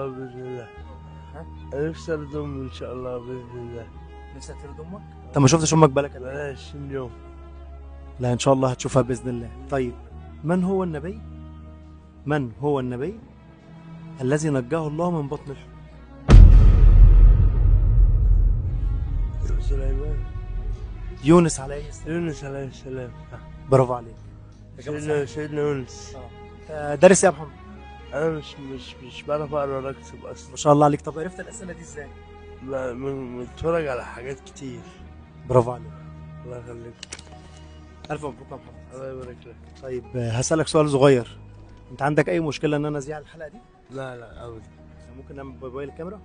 بإذن الله. ها؟ أنا نفسي أرد أمي إن شاء الله بإذن الله. نفسك ترد امك؟ انت ما شفتش امك بقالك قد ايه؟ بقالها 20 يوم. لا ان شاء الله هتشوفها باذن الله. طيب من هو النبي؟ من هو النبي الذي نجاه الله من بطن الحوت؟ سليمان. يونس عليه السلام. يونس عليه السلام. برافو عليك. سيدنا يونس. دارس يا محمد؟ أنا مش بعرف أقرأ ولا أكتب أصلا. ما شاء الله عليك. طب عرفت الاسئله دي ازاي؟ متفرج على حاجات كتير. برافو عليك. الله يخليك. الف مبروك يا محمد. الله يبارك لك. طيب هسألك سؤال صغير. انت عندك اي مشكله ان انا اذيع الحلقه دي؟ لا أبدا. ممكن نعمل باي باي للكاميرا؟